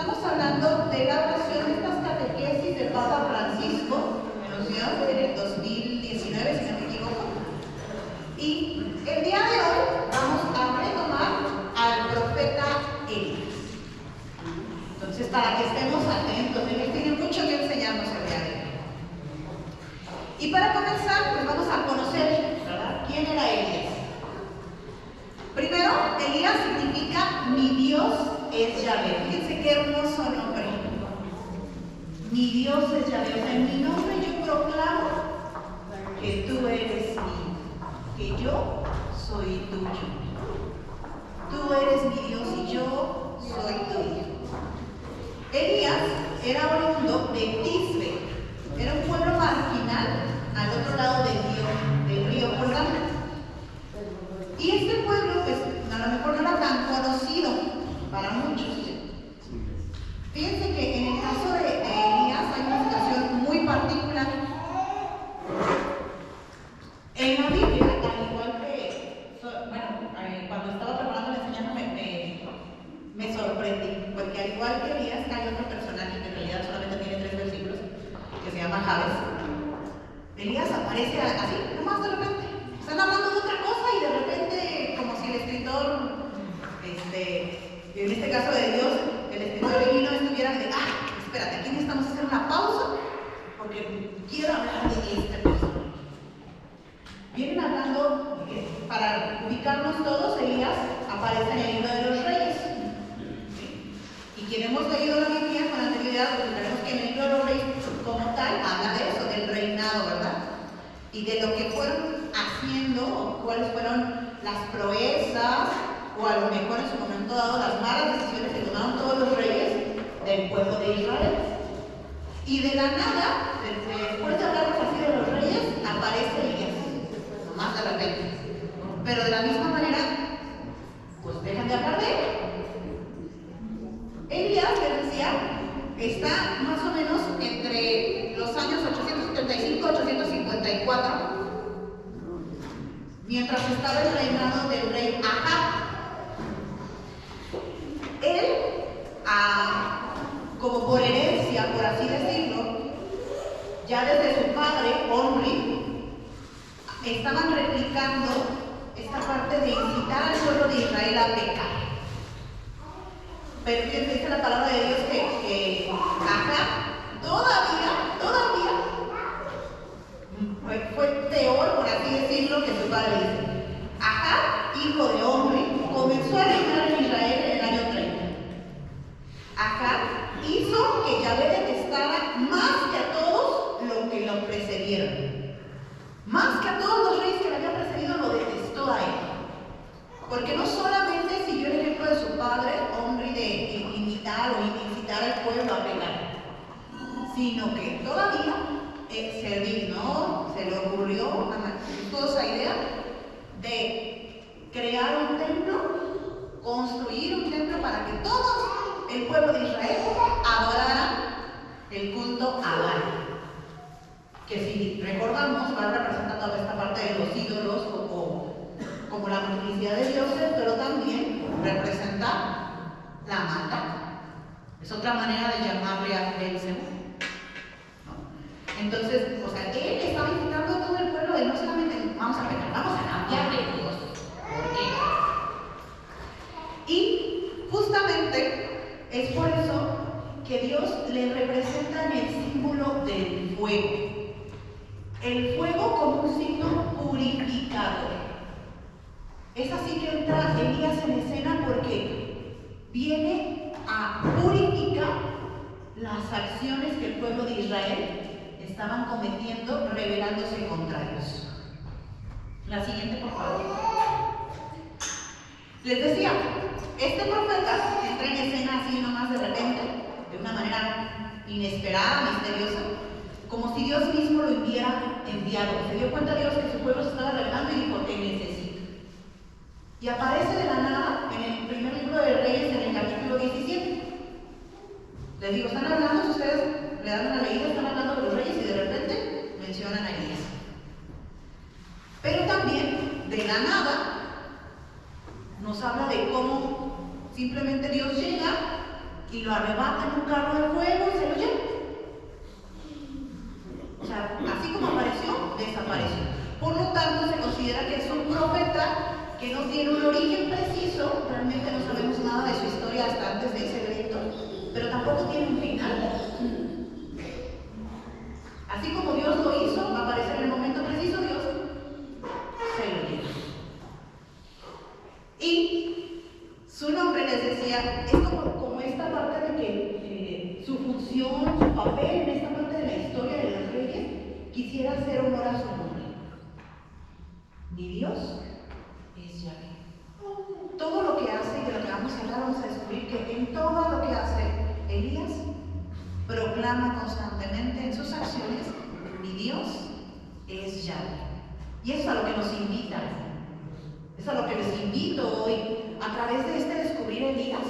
Estamos hablando de la oración de estas catequesis del Papa Francisco, que nos dio en el 2019, si no me equivoco. Y el día de hoy vamos a retomar al profeta Elías. Entonces, para que estemos atentos, él tiene mucho que enseñarnos el día de hoy. Y para comenzar, pues vamos a conocer, ¿verdad?, quién era Elías. Primero, Elías significa mi Dios es Yahvé. Fíjense qué hermoso nombre. Mi Dios es Yahvé. O sea, en mi nombre yo proclamo que tú eres mío, que yo soy tuyo. Tú eres mi Dios y yo soy tu hijo. Elías era oriundo de Tisbe. Era un pueblo marginal al otro lado del río Jordán. Y este pueblo, pues, a lo mejor no era tan conocido para muchos. Fíjense que en el caso de Elías hay una situación muy particular. En la Biblia, al igual que, cuando estaba preparando la enseñanza me sorprendí, porque al igual que Elías hay otro personaje que en realidad solamente tiene 3 versículos, que se llama Jabes. Elías aparece así, nomás de repente. Están hablando de otra cosa y de repente, como si el escritor, en este caso de Dios, el escritor divino estuviera de, espérate, aquí necesitamos hacer una pausa porque quiero hablar de este personaje. Vienen hablando, para ubicarnos todos, Elías aparece en el libro de los Reyes. ¿Sí? Y quien hemos leído la Biblia con anterioridad, pues veremos que en el libro de los Reyes, como tal, habla de eso, del reinado, ¿verdad? Y de lo que fueron haciendo, o cuáles fueron las proezas, o a lo mejor en su momento dado las malas decisiones que tomaron todos los reyes del pueblo de Israel. Y de la nada, después de hablarnos así de los reyes, aparece Elías, nomás de repente. Pero de la misma manera, pues dejan de hablar de él. Elías, les decía, está más o menos entre los años 875 y 854, mientras estaba el reinado del rey Ahab. Él, como por herencia, por así decirlo, ya desde su padre, Omri, estaban replicando esta parte de incitar al pueblo de Israel a pecar. Pero fíjense, dice la palabra de Dios que Ahab todavía fue peor, por así decirlo, que su padre dice. Ahab, hijo de Omri, comenzó a reinar en Israel en el año 30. Ahab hizo que Yahvé detestara más que a todos los que lo precedieron. Más que a todos los reyes que le habían precedido, lo detestó a él. Porque no solamente siguió el ejemplo de su padre, Omri, de imitar o incitar al pueblo a pecar, sino que todavía se dignó, se le ocurrió, toda esa idea de crear un templo, construir un templo para que todo el pueblo de Israel adorara el culto a Baal. Que si recordamos, va representando esta parte de los ídolos como la multiplicidad de dioses, pero también representa la maldad. Es otra manera de llamarle a Belcebú. Entonces, él estaba invitando a todo el pueblo de no solamente vamos a pecar, vamos a cambiar de Dios. ¿Por qué? Y justamente es por eso que Dios le representa en el símbolo del fuego. El fuego como un signo purificador. Es así que entra Elías en escena porque viene a purificar las acciones que el pueblo de Israel estaban cometiendo, rebelándose contra Dios. La siguiente, por favor. Les decía, este profeta entra en escena así nomás de repente, de una manera inesperada, misteriosa, como si Dios mismo lo hubiera enviado. Se dio cuenta Dios que su pueblo se estaba rebelando y dijo, te necesito. Y aparece de la nada en el primer libro de Reyes, en el capítulo 17. Les digo, están hablando, si ustedes le dan una leída, están hablando de los reyes y de repente mencionan a Elías. Pero también, de la nada, nos habla de cómo simplemente Dios llega y lo arrebata en un carro de fuego y se lo lleva. O sea, así como apareció, desapareció. Por lo tanto, se considera que es un profeta que no tiene un origen preciso, realmente no sabemos nada de su historia hasta antes de ese evento, pero tampoco tiene un final. Así como Dios lo hizo, va a aparecer en el momento preciso, Dios se lo lleva. Y su nombre, les decía, es como esta parte de que su función, su papel en esta parte de la historia de los reyes, quisiera hacer honor a su nombre. Mi Dios es Yahvé. Todo lo que hace, y de lo que vamos a hablar, vamos a descubrir que en todo lo que hace Elías, proclama constantemente en sus acciones: mi Dios es Yahvé. Y eso es a lo que nos invita. Es a lo que les invito hoy, a través de este descubrir Elías,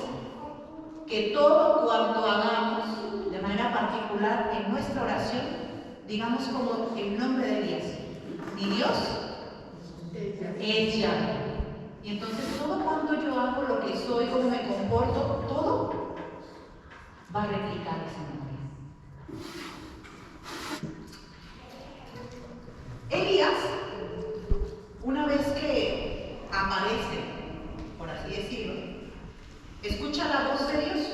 que todo cuanto hagamos, de manera particular en nuestra oración, digamos como el nombre de Elías: mi Dios es Yahvé. Y entonces todo cuanto yo hago, lo que soy, cómo me comporto, todo va a replicar ese nombre. Elías, una vez que aparece, por así decirlo, escucha la voz de Dios.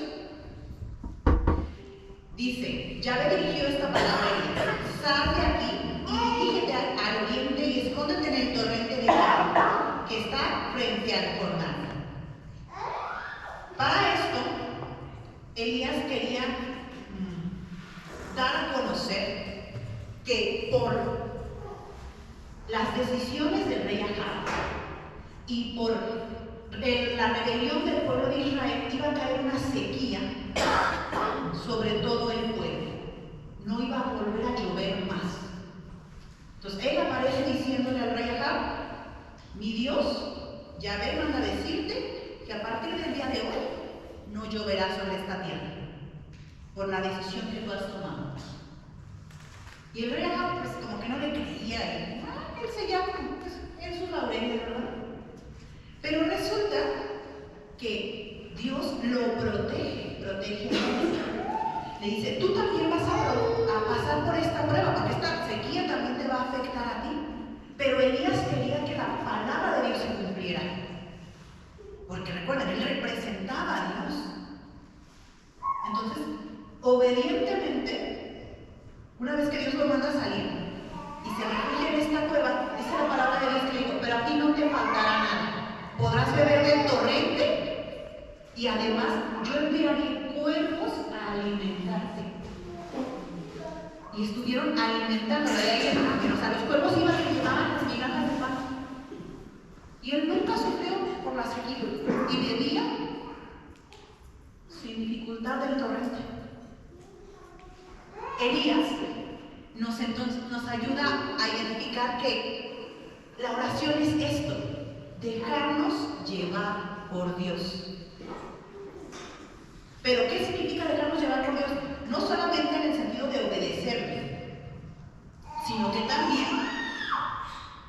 Dice: Yahvé dirigió esta palabra a Elías: sal de aquí y dirígete al oriente y escóndete en el torrente de Jordán, que está frente al Jordán. Para esto, Elías quería dar a conocer que por las decisiones del rey Ahab y por la rebelión del pueblo de Israel iba a caer una sequía sobre todo el pueblo. No iba a volver a llover más. Entonces él aparece diciéndole al rey Ahab: mi Dios, Yahvé, manda decirte que a partir del día de hoy no lloverá sobre esta tierra por la decisión que tú has tomado. Y el rey Ahab, pues como que no le creía, él se llama, pues, en sus laureles, ¿verdad? Pero resulta que Dios lo protege a él. Le dice: tú también vas a pasar por esta prueba, porque esta sequía también te va a afectar a ti. Pero Elías quería que la palabra de Dios se cumpliera. Porque recuerden, él representaba a Dios. Entonces, obedientemente, una vez que Dios lo manda a salir y se refugia en esta cueva, dice la palabra de Dios que le dijo: pero a ti no te faltará nada. Podrás beber del torrente y además yo enviaré cuervos a alimentarte. Y estuvieron alimentando, de ahí que o sea, los cuervos iban y llevaban las migajas de pan. Y él nunca sufrió por la sequía y bebía sin dificultad del torrente. Elías nos ayuda a identificar que la oración es esto: dejarnos llevar por Dios. ¿Pero qué significa dejarnos llevar por Dios? No solamente en el sentido de obedecerle, sino que también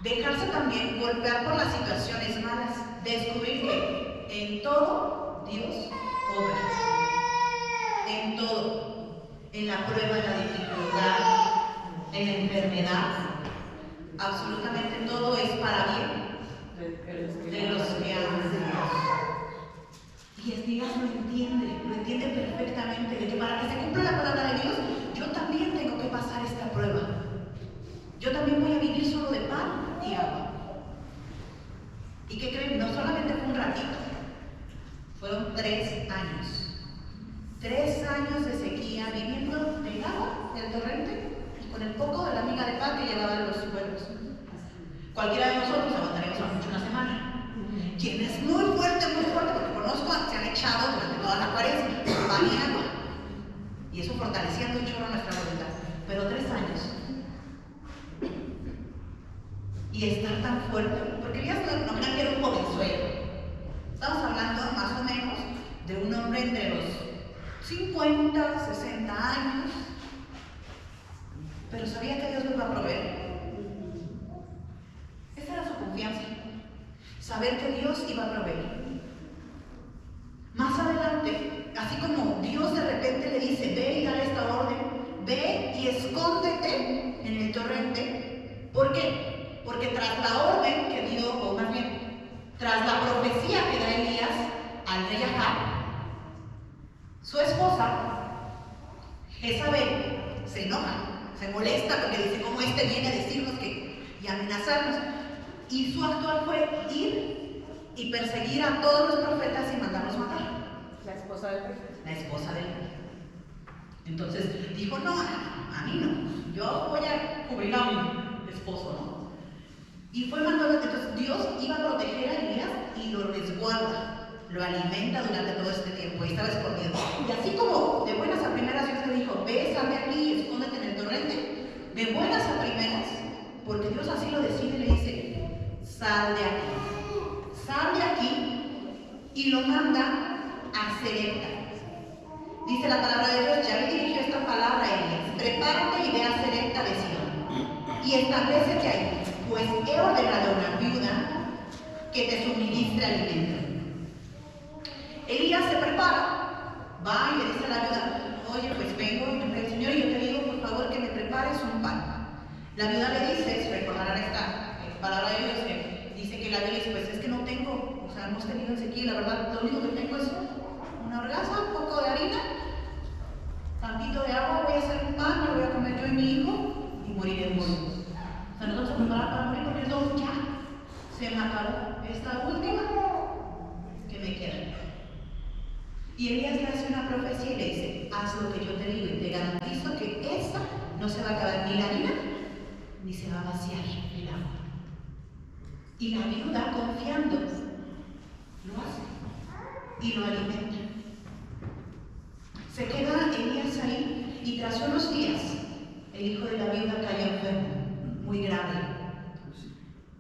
dejarse también golpear por las situaciones malas, descubrir que en todo Dios obra, en todo, en la prueba, en la dificultad, en la enfermedad, absolutamente todo es para bien de los que aman a Dios. Y Elías lo entiende perfectamente, de que para que se cumpla la palabra de Dios, yo también tengo que pasar esta prueba. Yo también voy a vivir solo de pan y agua. ¿Y qué creen? No solamente fue un ratito, fueron 3 años. 3 años de sequía, viviendo del agua, del torrente, y con el poco de la miga de pan que llevaban los pueblos. Cualquiera de nosotros aguantaremos mucho una semana. Quien es muy fuerte, porque conozco, se han echado durante toda la cuaresma, pan y agua. Y eso fortaleciendo un chorro nuestra voluntad. Pero 3 años. Y estar tan fuerte, porque Elías no crean que era un jovenzuelo. Estamos hablando más o menos de un hombre entre los 50, 60 años, pero sabía que Dios nos va a proveer. Esa era su confianza, saber que Dios iba a proveer. Más adelante, así como Dios profecía que da Elías al rey Acab, su esposa, Jezabel, se enoja, se molesta porque dice, ¿cómo este viene a decirnos y amenazarnos? Y su actual fue ir y perseguir a todos los profetas y mandarlos matar. La esposa del rey. La esposa del rey. Entonces dijo, no, a mí no, yo voy a cubrir a mi esposo, ¿no? Y fue mandado, entonces Dios iba a proteger a Elías y lo resguarda, lo alimenta durante todo este tiempo y estaba escondido. Y así como de buenas a primeras Dios le dijo, ve, sal de aquí y escóndete en el torrente, de buenas a primeras, porque Dios así lo decide, le dice, sal de aquí y lo manda a Serepta. Dice la palabra de Dios, ya le dirigió esta palabra a Elías, prepárate y ve a Serepta de Sidón y establécete ahí, pues he ordenado a una viuda que te suministre alimento. Elías se prepara, va y le dice a la viuda, oye, pues vengo y el Señor, y yo te digo, por favor, que me prepares un pan. La viuda le dice, recordarán esta palabra de Dios, que dice que la viuda dice, pues es que no tengo, o sea, hemos tenido sequía, la verdad, lo único que tengo es una horgaza, un poco de harina, tantito de agua, voy a hacer un pan, lo voy a comer yo y mi hijo y moriremos. O sea, nosotros nos preparamos para morir porque no, ya se me acabó esta última que me queda. Y Elías le hace una profecía y le dice, haz lo que yo te digo y te garantizo que esta no se va a acabar ni la harina ni se va a vaciar el agua. Y la viuda, confiando, lo hace y lo alimenta. Se queda Elías ahí y tras unos días el hijo de la viuda cayó enfermo, muy grave.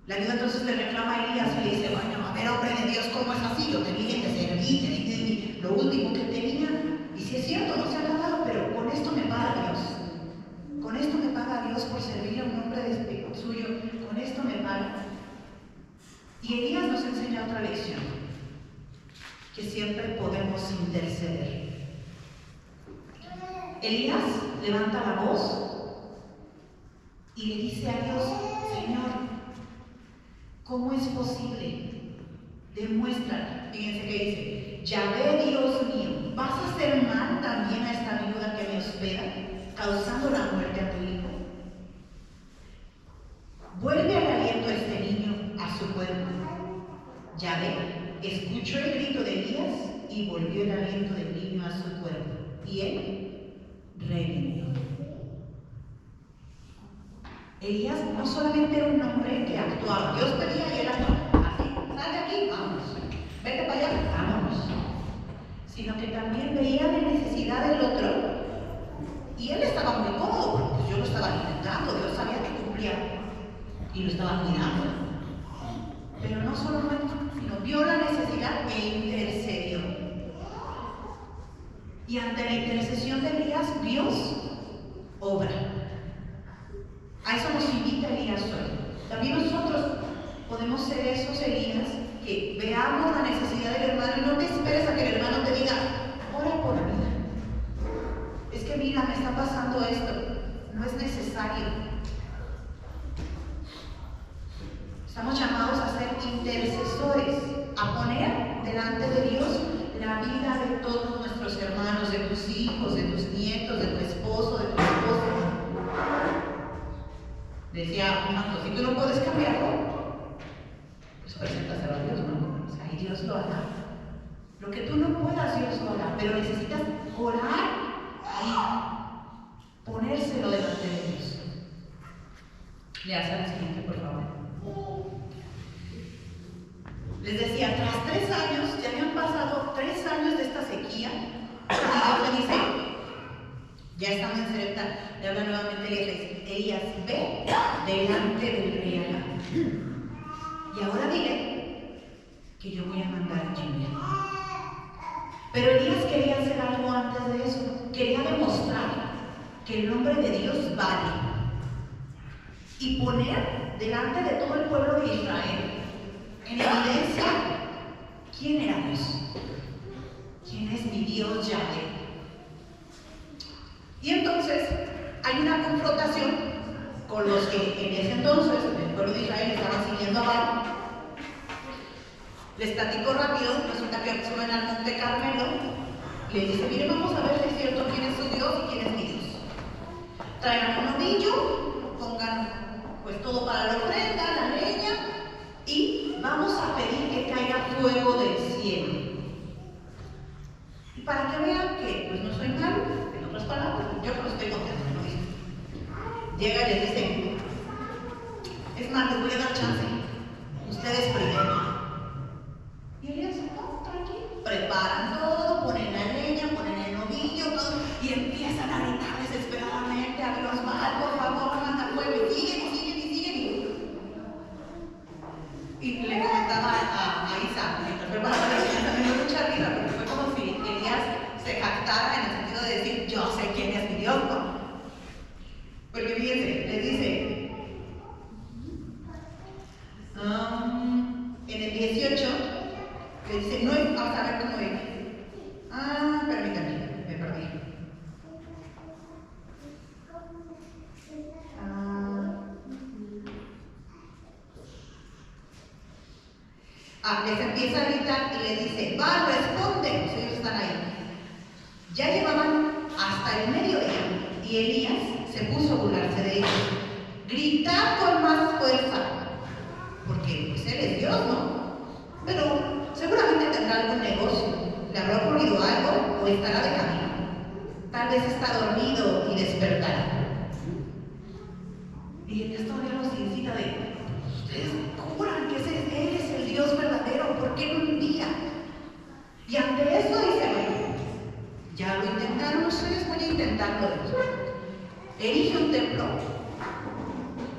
La viuda entonces le reclama a Elías y le dice, bueno, a ver, hombre de Dios, ¿cómo es así? Yo te dije, te serví, te di lo último que tenía. Y si es cierto, no se ha dado, pero con esto me paga Dios. Con esto me paga Dios por servirle a un hombre suyo. Con esto me paga. Y Elías nos enseña otra lección, que siempre podemos interceder. Elías levanta la voz y le dice a Dios, Señor, ¿cómo es posible? Demuestra, fíjense que dice, Yahvé, Dios mío, ¿vas a hacer mal también a esta viuda que me hospeda, causando la muerte a tu hijo? Vuelve al aliento a este niño a su cuerpo. Yahvé escuchó el grito de Elías y volvió el aliento del niño a su cuerpo. Y él revivió. Elías no solamente era un hombre que actuaba, Dios pedía y él actuaba, así, sal de aquí, vámonos, vete para allá, vámonos, sino que también veía la necesidad del otro y él estaba muy cómodo, porque pues yo lo estaba alimentando, Dios sabía que cumplía y lo estaba cuidando, pero no solamente, sino vio la necesidad e intercedió. Y ante la intercesión de Elías, Dios obra. A eso nos invita Elías hoy. También nosotros podemos ser esos Elías que veamos la necesidad del hermano y no te esperes a que el hermano te diga, ora por mí. Es que mira, me está pasando esto. No es necesario. Estamos llamados a ser intercesores, a poner delante de Dios la vida de todos nuestros hermanos, de tus hijos, de tus nietos, de tu esposo, de tu esposa. Decía un santo, si tú no puedes cambiarlo, pues preséntaselo a Dios, ¿no? O sea, y Dios lo hará. Lo que tú no puedas, Dios lo hará, pero necesitas orar ahí, ponérselo delante de Dios. Le hace al siguiente, por favor. Les decía, tras 3 años, ya habían pasado 3 años de esta sequía, y Dios le dice, ya estamos en Serepta, le habla nuevamente Elías, ve delante del rey Acab. Y ahora dile que yo voy a mandar lluvia. Pero Elías quería hacer algo antes de eso, quería demostrar que el nombre de Dios vale. Y poner delante de todo el pueblo de Israel en evidencia quién era Dios, quién es mi Dios Yahvé. Y entonces hay una confrontación con los que en ese entonces el pueblo de Israel estaba siguiendo a Baal. Les platico rápido, resulta que suben al Monte Carmelo, les dice, miren, vamos a ver si es cierto quién es su Dios y quién es mi Dios. Traigan un novillo, pongan pues todo para la ofrenda, la leña, y vamos a pedir que caiga fuego del cielo. Y para que vean que pues no soy malo, en otras palabras, yo no estoy contento, ¿no? Llega y les dice, es más, les voy a dar chance, ustedes primero. Y Elías, no, tranquilo, preparan todo, ponen la leña, ponen el novillo, todo, y empiezan a gritar desesperadamente a Dios, va, por favor, manda fuego, y siguen. Y le comentaba a Isa, mientras preparaba la enseñanza, me dio mucha risa, porque fue como si Elías se jactara en el sentido de decir, yo sé quién es mi Dios, ¿no? Porque fíjense, les dice, en el 18, les dice, no, vamos a ver cómo viene. Permítanme, me perdí. Les empieza a gritar y les dice, va, responde, pues ellos están ahí. Ya llevaban hasta el mediodía y Elías se puso a burlarse de ellos. Gritar con más fuerza, porque pues él es Dios, ¿no? Pero seguramente tendrá algún negocio, le habrá ocurrido algo o estará de camino. Tal vez está dormido y despertará. Y Elías todavía los incita de, ustedes juran que Él es el Dios verdadero, ¿por qué no envía? Y ante eso dice, bueno, ya lo intentaron ustedes, voy a intentarlo. Erige un templo,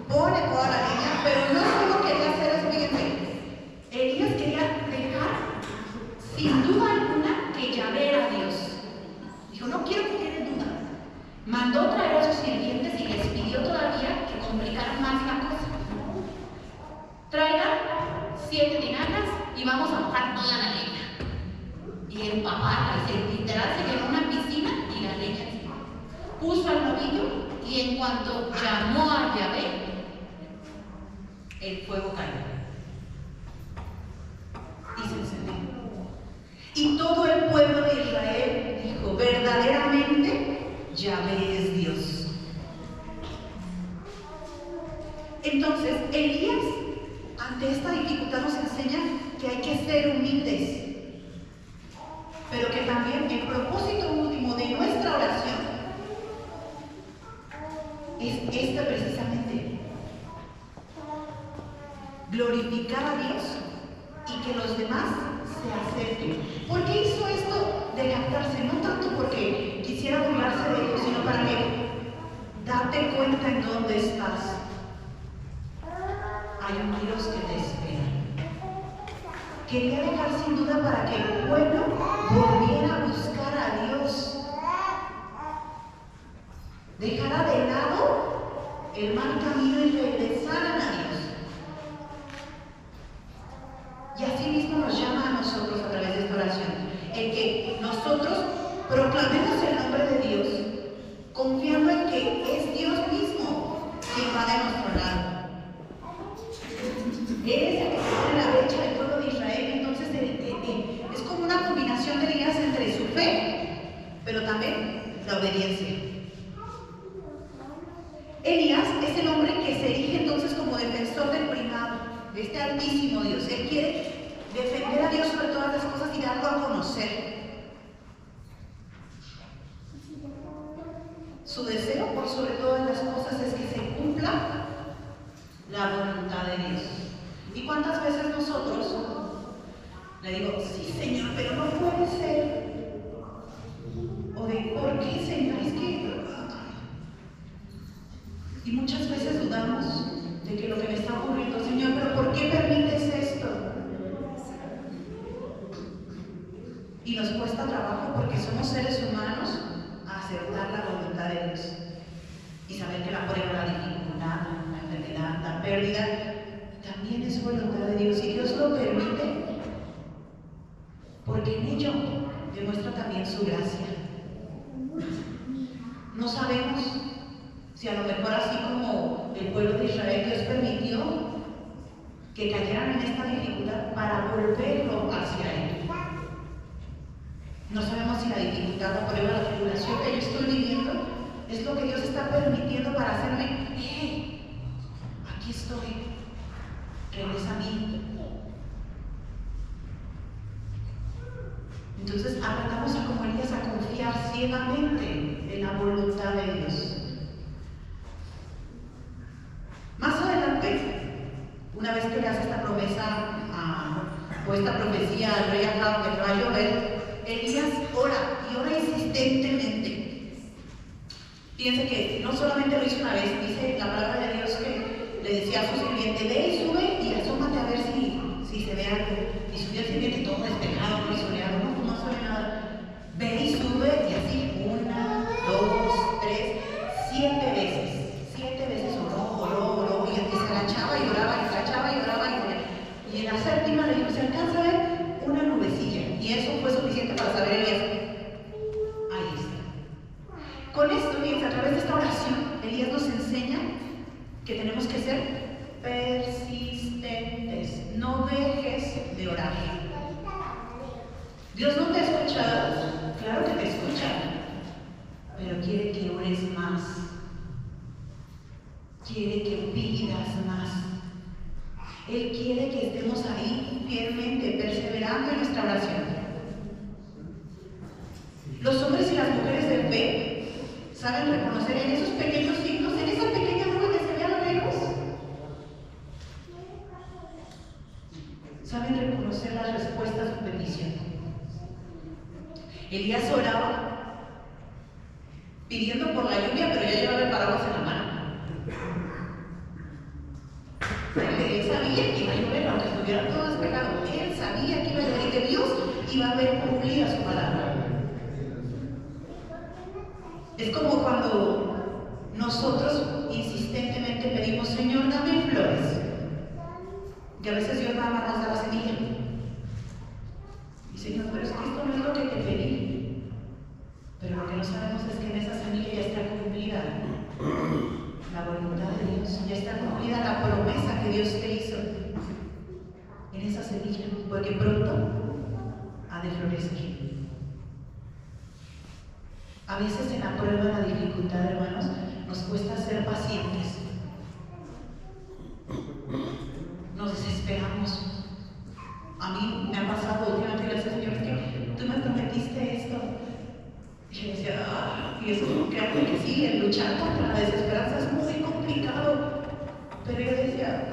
pone toda la leña, pero no solo quería hacer eso, fíjense. Elías quería dejar, sin duda alguna, que Yahvé era Dios. Dijo, no quiero que quede duda. Mandó traer a sus sirvientes y les pidió todavía que complicaran más la cosa. Traigan 7 tinajas y vamos a mojar toda la leña. Y empaparla, literal se llenó una piscina y la leña encima. Puso el novillo y en cuanto llamó a Yahvé, el fuego cayó. Y se encendió. Y todo el pueblo de Israel dijo, verdaderamente Yahvé es Dios. Entonces, Elías, ante esta dificultad, nos enseña que hay que ser humildes, pero que también el propósito último de nuestra oración es este precisamente: glorificar a Dios y que los demás se acerquen. ¿Por qué hizo esto de jactarse? No tanto porque quisiera burlarse de ellos, sino para que date cuenta en dónde estás. Hay un Dios que te espera. Quería dejar sin duda para que el pueblo volviera a buscar a Dios. Dejara de lado el mal camino y regresaran a Dios. Y así mismo nos llama a nosotros a través de esta oración, el que nosotros proclamemos el nombre de Dios, confiando en que es Dios mismo quien va de nuestro lado. Él es el que pone la brecha del pueblo de Israel. Entonces es como una combinación de Elías entre su fe, pero también la obediencia. Elías es el hombre que se erige entonces como defensor del primado, de este altísimo Dios. Él quiere defender a Dios sobre todas las cosas y darlo a conocer. Su deseo por sobre todas las cosas es que se cumpla la voluntad de Dios. ¿Y cuántas veces nosotros le digo, sí, Señor, pero no puede ser? O de, ¿por qué, Señor? Es que... Y muchas veces dudamos de que lo que me está ocurriendo, Señor, pero ¿por qué permites esto? Y nos cuesta trabajo porque somos seres humanos a aceptar la voluntad de Dios y saber que la prueba, la dificultad, la enfermedad, la pérdida, también es voluntad de Dios, y Dios lo permite porque en ello demuestra también su gracia. No sabemos si a lo mejor, así como el pueblo de Israel, Dios permitió que cayeran en esta dificultad para volverlo hacia Él. No sabemos si la dificultad, la prueba, la tribulación que yo estoy viviendo es lo que Dios está permitiendo para hacerme, hey, aquí estoy, regresa a mí. Entonces aprendamos a, como Elías, a confiar ciegamente en la voluntad de Dios. Más adelante, una vez que le hace esta promesa o esta profecía al rey Acab de que va a llover, Elías ora y ora insistentemente. Fíjense que no solamente lo hizo una vez, dice la palabra de Dios que le decía a su sirviente, ve y sube y asómate a ver si se ve algo. Y subió el sirviente todo despejado, no soleado, no se ve nada. Ve y sube y así, 1, 2, 3, 7 veces. 7 veces oró, y se agachaba y oraba, y se agachaba y oraba. Y en la séptima le dijo, se alcanza a ver una nubecilla. Y eso fue suficiente para saber Elías. Ahí está. Con esto, fíjense, a través de esta oración, Elías nos enseña que tenemos que ser persistentes. No dejes de orar. Dios no te ha escuchado, claro que te escucha, pero quiere que ores más. Quiere que pidas más. Él quiere que estemos ahí fielmente, perseverando en nuestra oración. Los hombres y las mujeres de fe saben reconocer en esos pequeños signos, en esa pequeña nube que se ve a lo lejos, saben reconocer la respuesta a su petición. Elías oraba pidiendo por la lluvia, pero ya llevaba el paraguas en la mano. Él sabía que iba a llover, aunque estuviera todo despejado. Él sabía que iba a llover y que Dios iba a ver cumplida su palabra. Es como cuando nosotros insistentemente pedimos, Señor, dame flores. Y a veces Dios nada más nos da la semilla. Y Señor, pero es que esto no es lo que te pedí. Pero lo que no sabemos es que en esa semilla ya está cumplida la voluntad de Dios, ya está cumplida la promesa que Dios te hizo en esa semilla, porque pronto ha de florecer. A veces en la prueba, en la dificultad, hermanos, nos cuesta ser pacientes. Nos desesperamos. A mí me ha pasado últimamente, gracias Señor, es que tú me prometiste esto. Y yo decía, y eso créanme que sí, el luchar contra la desesperanza es muy complicado. Pero yo decía,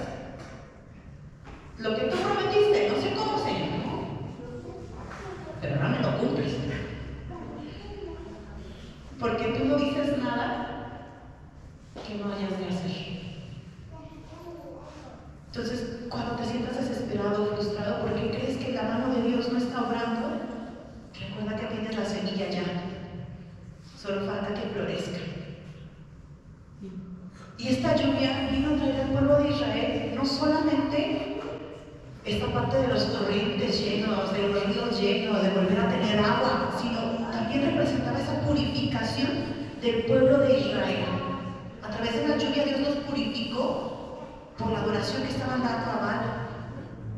lo que tú prometiste, no sé cómo, Señor, ¿no? Pero ahora me lo cumples. Porque tú no dices nada que no hayas de hacer. Entonces, cuando te sientas desesperado, frustrado, porque crees que la mano de Dios no está obrando, recuerda que tienes la semilla ya. Solo falta que florezca. Y esta lluvia vino a traer al pueblo de Israel no solamente esta parte de los torrentes llenos, de los ríos llenos, de volver a tener agua, sino también representaba esa purificación del pueblo de Israel. A través de la lluvia Dios los purificó por la adoración que estaban dando a Baal,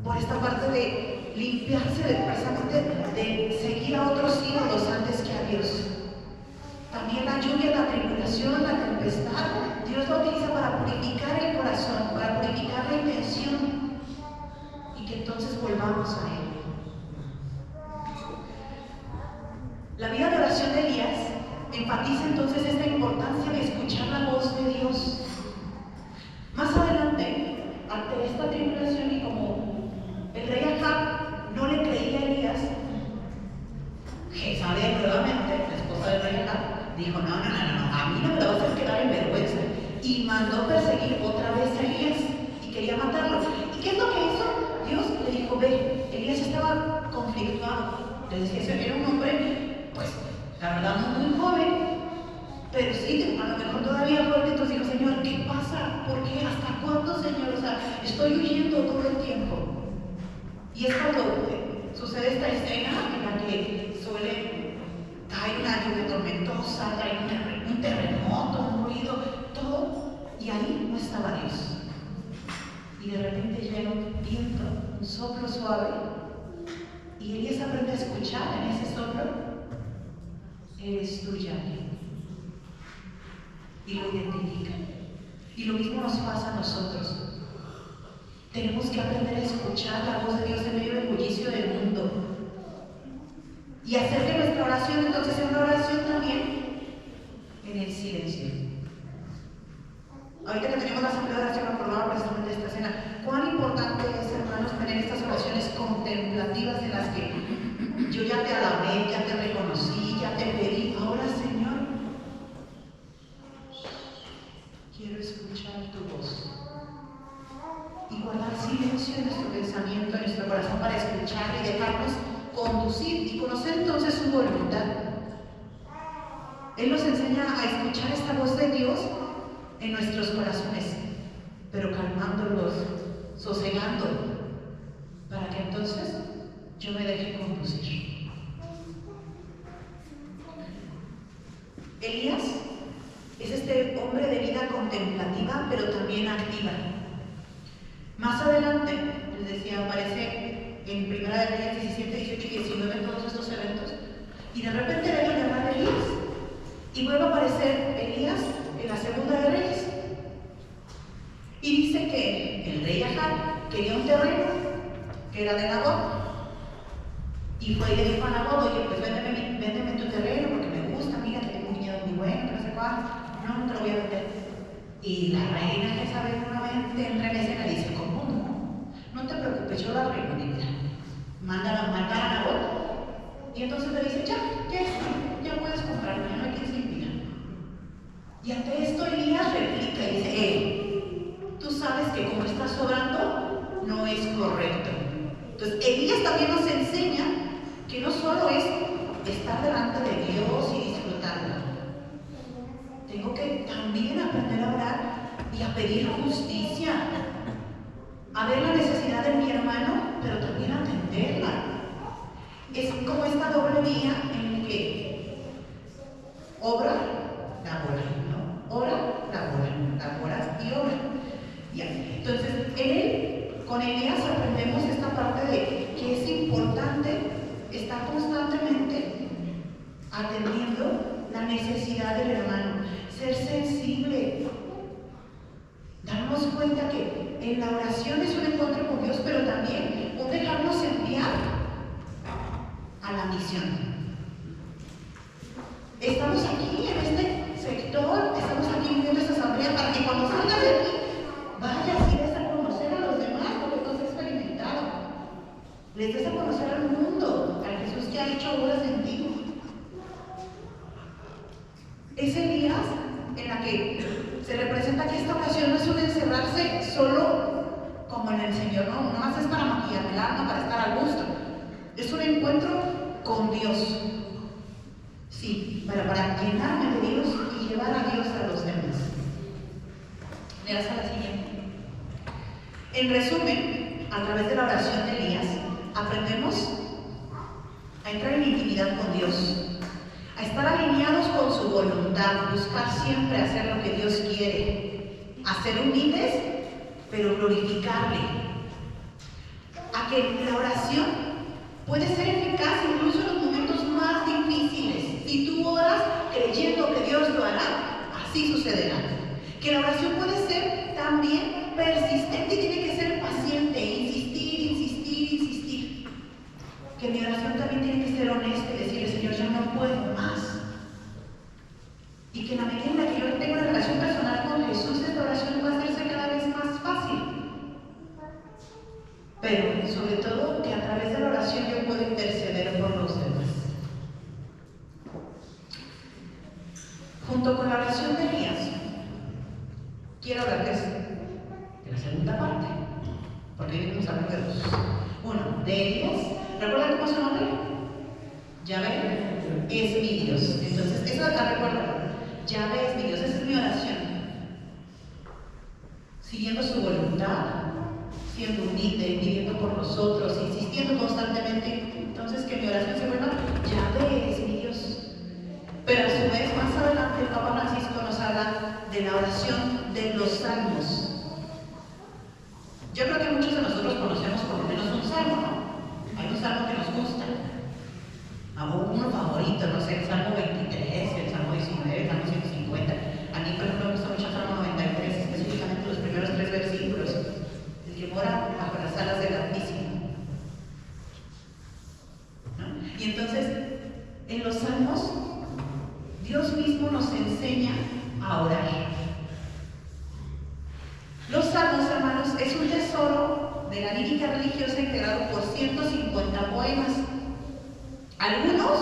por esta parte de limpiarse precisamente de seguir a otros ídolos antes que a Dios. También la lluvia, la tribulación, la tempestad, Dios lo utiliza para purificar el corazón, para purificar la intención y que entonces volvamos a Él. La vida de oración de Elías enfatiza entonces esta importancia de escuchar la voz de Dios. Más adelante, ante esta tribulación y como el rey Acab no le creía a Elías, Jezabel nuevamente, la esposa del rey Acab, dijo, no, a mí no me lo vas a hacer quedar en vergüenza. Y mandó perseguir otra vez a Elías y quería matarlo. ¿Y qué es lo que hizo? Dios le dijo, ve, Elías estaba conflictuado. Le decía, era un hombre, pues, la verdad, no muy joven, pero sí, a lo mejor todavía fuerte. Entonces dijo, Señor, ¿qué pasa? ¿Por qué? ¿Hasta cuándo, Señor? O sea, estoy huyendo todo el tiempo. Y es cuando sucede esta escena en la que cae una lluvia tormentosa, cae un terremoto, un ruido, todo, y ahí no estaba Dios. Y de repente llega viento, un soplo suave, y Elías aprende a escuchar en ese soplo: eres tú, Yahvé. Y lo identifica. Y lo mismo nos pasa a nosotros. Tenemos que aprender a escuchar la voz de Dios en medio del bullicio del mundo. Y hacer que nuestra oración entonces sea una oración también en el silencio. Ahorita que tenemos la asamblea de oración, me acordaba precisamente de esta escena. Cuán importante es, hermanos, tener estas oraciones contemplativas en las que yo ya te alabé, ya te reconocí, ya te pedí. Ahora, Señor, quiero escuchar tu voz. Y guardar silencio en nuestro pensamiento, en nuestro corazón, para escuchar y dejarnos conducir y conocer entonces su voluntad. Él nos enseña a escuchar esta voz de Dios en nuestros corazones, pero calmándolos, sosegando, para que entonces yo me deje conducir. Elías es este hombre de vida contemplativa, pero también activa. Más adelante, les decía, aparece en Primera de Reyes 17, 18 y 19 todos estos eventos, y de repente le van a llamar a Elías, y vuelve a aparecer Elías en la Segunda de Reyes, y dice que el rey Ahab quería un terreno que era de Nabot, y fue y le dijo a Nabot: oye, pues véndeme tu terreno porque me gusta, mira que tengo un viñedo muy bueno, no sé cuál. No te lo voy a vender. Y la reina Jezabel nuevamente entra en escena y dice: ¿cómo no? No te preocupes, yo la arreglo, mi vida. Mándala a matar a Nabot. Y entonces le dice: ya puedes comprarme, ya no hay quien se impida. Y ante esto Elías replica y dice: tú sabes que como estás obrando no es correcto. Entonces Elías también nos enseña que no solo es estar delante de Dios y disfrutarlo. Tengo que también aprender a orar y a pedir justicia, a ver la necesidad de mi hermano, pero también a atenderla. Es como esta doble vía en que obra, labora, ¿no? Ora, labora y obra. Ya. Entonces, con Elías aprendemos esta parte de que es importante estar constantemente atendiendo la necesidad del hermano, ser sensible, darnos cuenta que en la oración es un encuentro con Dios, pero también un dejarnos enviar a la misión. Estamos aquí en este sector, estamos aquí viviendo esta asamblea para que cuando salgas de aquí vayas y des a conocer a los demás lo que tú has experimentado, les des a conocer al mundo, al Jesús que ha hecho obras en ti. Es Elías en la que se representa que esta oración no es un encerrarse solo como en el Señor, no más es para maquillar el alma, para estar a gusto. Es un encuentro con Dios. Sí, para llenarme de Dios y llevar a Dios a los demás. Le das a la siguiente. En resumen, a través de la oración de Elías, aprendemos a entrar en intimidad con Dios, a estar alineados con su voluntad, buscar siempre hacer lo que Dios quiere, a ser humildes, pero glorificarle, a que la oración puede ser eficaz incluso en los momentos más difíciles. Si tú oras creyendo que Dios lo hará, así sucederá. Que la oración puede ser también persistente y tiene que ser paciente, insistir. Que mi oración también tiene que ser honesta y decirle: Señor, ya no puedo más. Y que en la medida en la que yo tengo una relación personal con Jesús, esta oración va a hacerse cada vez más fácil. Pero, sobre todo, que a través de la oración yo puedo interceder por los demás. Junto con la oración de Elías, quiero hablarles de la segunda parte, porque hoy vamos a hablar de dos. Uno, de Elías. ¿Recuerdan cómo es su nombre? Yahvé es mi Dios. Entonces, eso acá recuerdan. Yahvé es mi Dios, esa es mi oración. Siguiendo su voluntad, siendo humilde, viviendo por nosotros, insistiendo constantemente mismo nos enseña a orar. Los salmos, hermanos, es un tesoro de la lírica religiosa integrado por 150 poemas. Algunos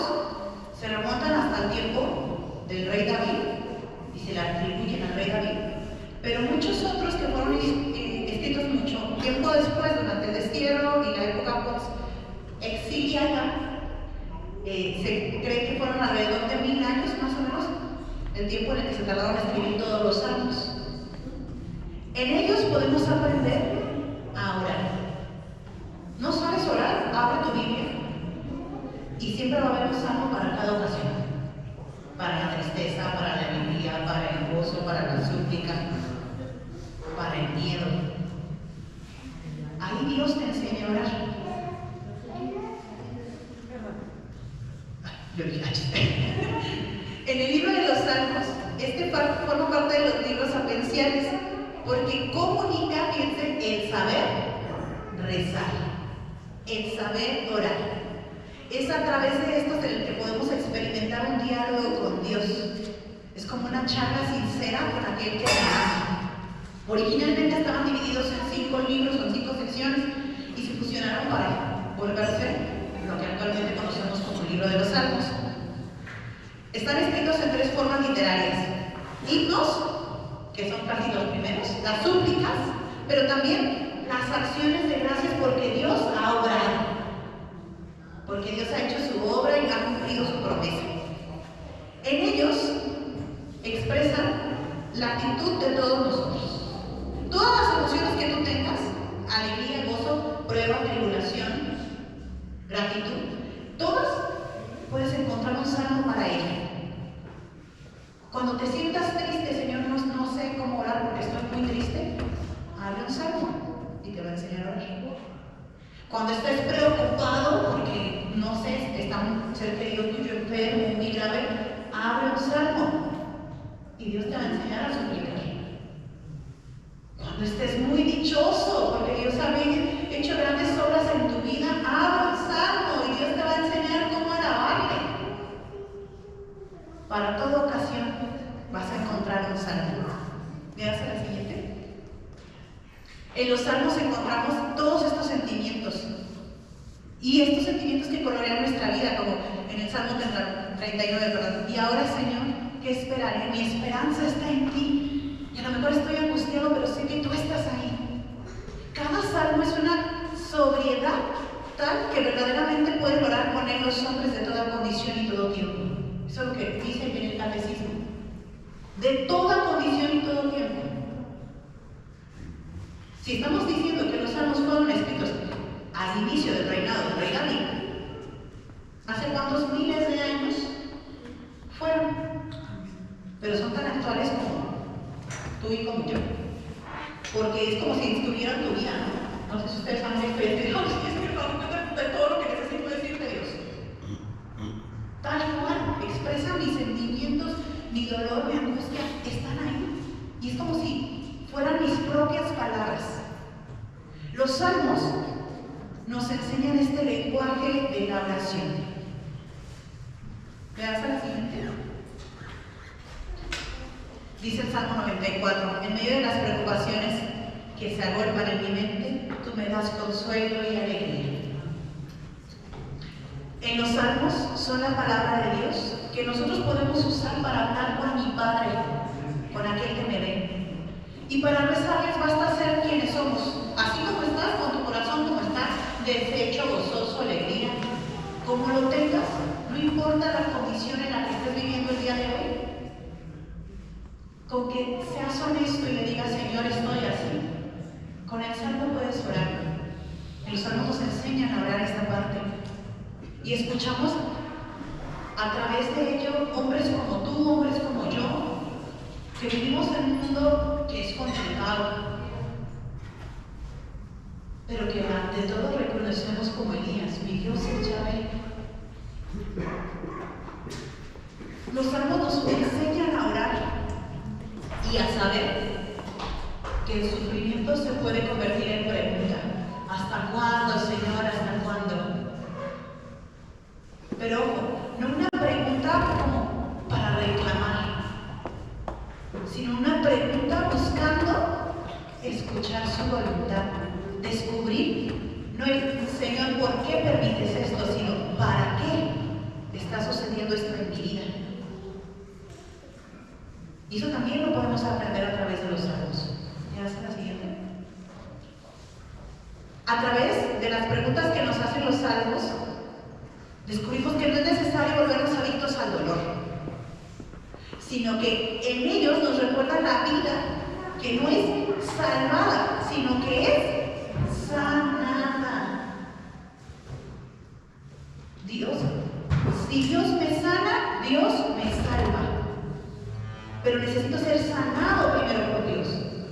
se remontan hasta el tiempo del rey David y se le atribuyen al rey David, pero muchos otros que fueron escritos mucho tiempo después, durante el destierro y la época exiliada, se cree que fueron alrededor de 1000 años más o menos el tiempo en el que se tardaron en escribir todos los salmos. En ellos podemos aprender a orar. ¿No sabes orar? Abre tu Biblia y siempre va a haber un salmo para cada ocasión. Para la tristeza, para la alegría, para el gozo, para la súplica, para el miedo. Ahí Dios te enseña a orar. En el libro de los Salmos, este forma parte de los libros sapienciales, porque comunica, fíjense, el saber rezar, el saber orar. Es a través de esto en el que podemos experimentar un diálogo con Dios. Es como una charla sincera con aquel que te ama. Originalmente estaban divididos en 5 libros, en 5 secciones, y se fusionaron para volverse lo que actualmente conocemos como el libro de los Salmos. Están escritos en 3 formas literarias: himnos, que son casi los primeros, las súplicas, pero también las acciones de gracias porque Dios ha obrado, porque Dios ha hecho su obra y ha cumplido su promesa. En ellos expresan la actitud de todos nosotros. Todas las emociones que tú tengas, alegría, gozo, prueba, tribulación, gratitud, todas puedes encontrar un salmo para ella. Cuando te sientas triste, Señor, no sé cómo orar porque estoy muy triste, abre un salmo y te va a enseñar a orar. Cuando estés preocupado porque, no sé, está un ser querido tuyo enfermo, muy grave, abre un salmo y Dios te va a enseñar a suplicar. Cuando estés muy dichoso porque Dios ha hecho grandes obras en tu vida, abre un salmo y Dios te va a enseñar cómo alabarle. Para toda ocasión vas a encontrar un salmo. Veas a la siguiente. En los salmos encontramos todos estos sentimientos. Y estos sentimientos que colorean nuestra vida, como en el Salmo 39, perdón. Y ahora, Señor, ¿qué esperaré? Mi esperanza está en ti. Y a lo mejor estoy angustiado, pero sé que tú estás ahí. Cada salmo es una sobriedad tal que verdaderamente pueden orar con él los hombres de toda condición y todo tiempo. Eso es lo que dice en el catecismo. De toda condición y todo tiempo. Si estamos diciendo que los salmos fueron escritos al inicio del reinado del rey David, ¿hace cuántos miles de años fueron? Pero son tan actuales como tú y como yo. Porque es como si estuvieran tu vida, ¿no? No sé si ustedes han visto y no, es que no de todo lo que necesito decir de Dios. Tal cual, expresa mis sentimientos, mi dolor, mi angustia, están ahí. Y es como si fueran mis propias palabras. Los salmos nos enseñan este lenguaje de la oración. Veas a la siguiente. Dice el Salmo 94, en medio de las preocupaciones que se agolpan en mi mente, tú me das consuelo y alegría. En los salmos son la palabra de Dios que nosotros podemos usar para hablar con mi Padre, con aquel que me ve. Y para rezarles basta ser quienes somos, así como estás, con tu corazón como está, deshecho, gozoso, alegría. Como lo tengas, no importa la condición en la que estés viviendo el día de hoy. Con que seas honesto y le digas, Señor, estoy así. Con el salmo puedes orar. Los salmos nos enseñan a orar esta parte. Y escuchamos a través de ello hombres como tú, hombres como yo, que vivimos en un mundo que es complicado, pero que ante todo reconocemos como Elías, mi Dios es Yahvé. Los salmos nos enseñan a orar y a saber que el sufrimiento se puede convertir en pregunta. ¿Hasta cuándo, Señor? ¿Hasta cuándo? Pero ojo, no una pregunta como para reclamar, escuchar su voluntad, descubrir, no el Señor, ¿por qué permites esto? Sino, ¿para qué está sucediendo esto en mi vida? Y eso también lo podemos aprender a través de los salmos. ¿Ya hace la siguiente? A través de las preguntas que nos hacen los salmos, descubrimos que no es necesario volvernos adictos al dolor, sino que en ellos nos recuerda la vida que no es salvada, sino que es sanada. Dios, si Dios me sana, Dios me salva. Pero necesito ser sanado primero por Dios,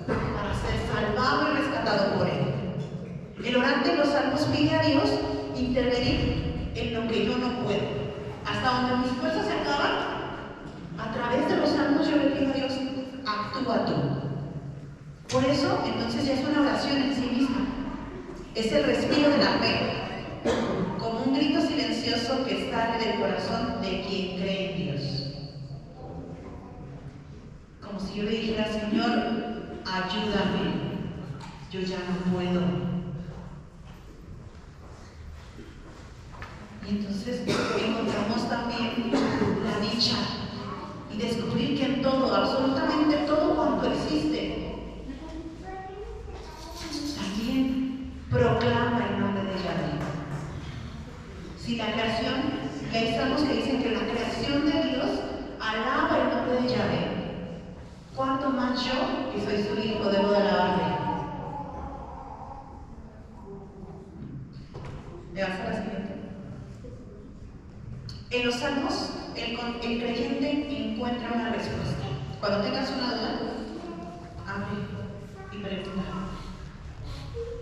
para ser salvado y rescatado por Él. El orante en los salmos pide a Dios intervenir en lo que yo no puedo. Hasta donde mis fuerzas se acaban, a través de los salmos yo le pido a Dios, actúa tú. Por eso, entonces ya es una oración en sí misma. Es el respiro de la fe, como un grito silencioso que sale del corazón de quien cree en Dios. Como si yo le dijera, Señor, ayúdame, yo ya no puedo. Y entonces encontramos también la dicha y descubrir que en todo, absolutamente todo cuanto existe, también proclama el nombre de Yahvé. Si la creación, hay salmos que dicen que la creación de Dios alaba el nombre de Yahvé, ¿cuánto más yo, que soy su hijo, debo de alabarle? ¿Me vas a la siguiente? En los salmos, el creyente encuentra una respuesta. Cuando tengas una duda, abre y pregunta.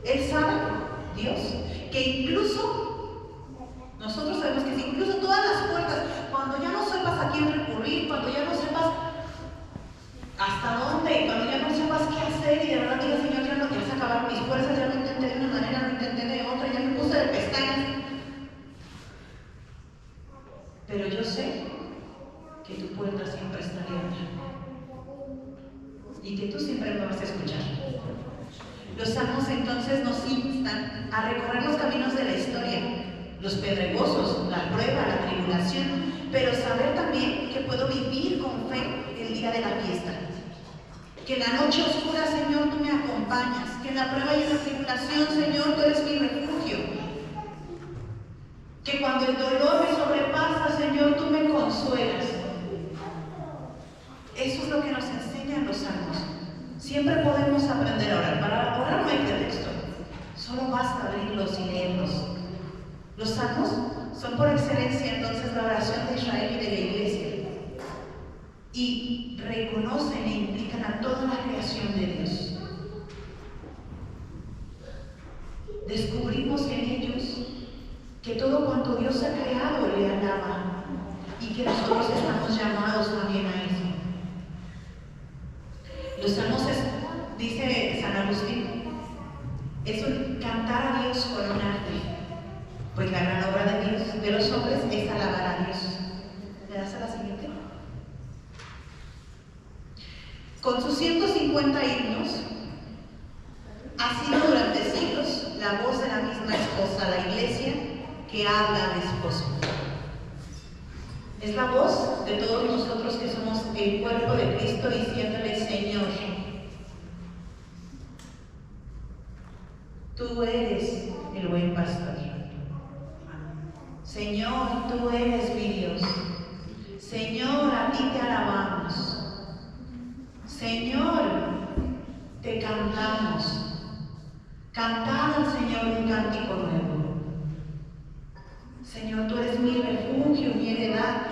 Él sabe, Dios, que incluso, nosotros sabemos que si incluso todas las puertas, cuando ya no sepas a quién recurrir, cuando ya no sepas hasta dónde, cuando ya no sepas qué hacer y de verdad digas, Señor, ya no quiero acabar mis fuerzas, ya lo intenté de una manera, lo intenté de otra, ya me puse de pestañas. Pero yo sé que tu puerta siempre está abierta y que tú siempre me vas a escuchar. Los salmos entonces nos instan a recorrer los caminos de la historia, los pedregosos, la prueba, la tribulación, pero saber también que puedo vivir con fe el día de la fiesta. Que en la noche oscura, Señor, tú me acompañas. Que en la prueba y en la tribulación, Señor, tú eres mi refugio. Que cuando el dolor me sobrepasa, Señor, tú me consuelas. Eso es lo que nos enseñan los salmos. Siempre podemos aprender a orar. Para orar no hay pretexto. Solo basta abrirlos y leerlos. Los salmos son por excelencia entonces la oración de Israel y de la iglesia. Y reconocen e implican a toda la creación de Dios. Descubrimos en ellos que todo cuanto Dios ha creado le alaba y que nosotros estamos llamados también a eso. Los salmos, dice San Agustín, es un cantar a Dios con un arte, pues la gran obra de Dios, de los hombres, es alabar a Dios. ¿Le das a la siguiente? Con sus 150 himnos, ha sido durante siglos la voz de la misma esposa, la iglesia, que habla al esposo. Es la voz de todos nosotros que somos el cuerpo de Cristo diciéndole, Señor, tú eres el buen pastor. Señor, tú eres mi Dios. Señor, a ti te alabamos. Señor, te cantamos. Cantad al Señor un cántico nuevo. Señor, tú eres mi refugio, mi heredad.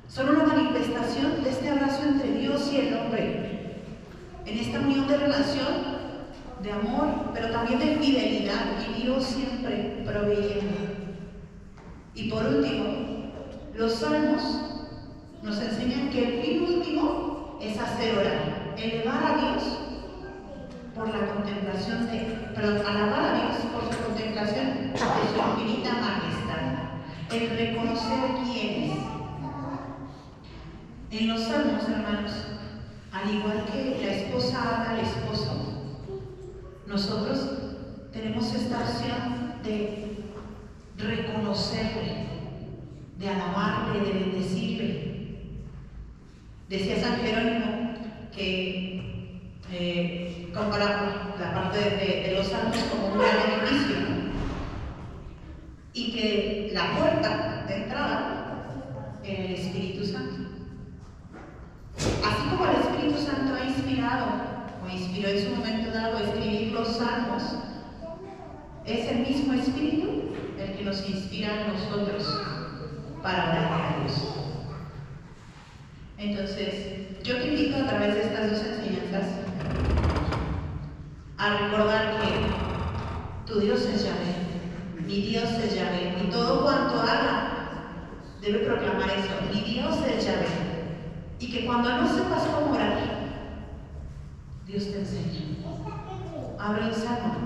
Son una manifestación de este abrazo entre Dios y el hombre. En esta unión de relación, de amor, pero también de fidelidad, y Dios siempre proveyendo. Y por último, los salmos nos enseñan que el fin último es hacer orar, elevar a Dios por la contemplación alabar a Dios por su contemplación de su infinita majestad, el reconocer quién es. En los salmos, hermanos, al igual que la esposa habla al esposo, nosotros tenemos esta opción de reconocerle, de alabarle, de bendecirle. Decía San Jerónimo que comparaba la parte de los santos como un gran edificio y que la puerta de entrada era el Espíritu Santo. Así como el Espíritu Santo ha inspirado o inspiró en su momento dado a escribir los salmos, es el mismo Espíritu el que nos inspira a nosotros para orar a Dios. Entonces, yo te invito a través de estas dos enseñanzas a recordar que tu Dios es Yahvé, mi Dios es Yahvé, y todo cuanto haga debe proclamar eso: mi Dios es Yahvé. Y que cuando no sepas cómo orar, Dios te enseña. Abre el salmo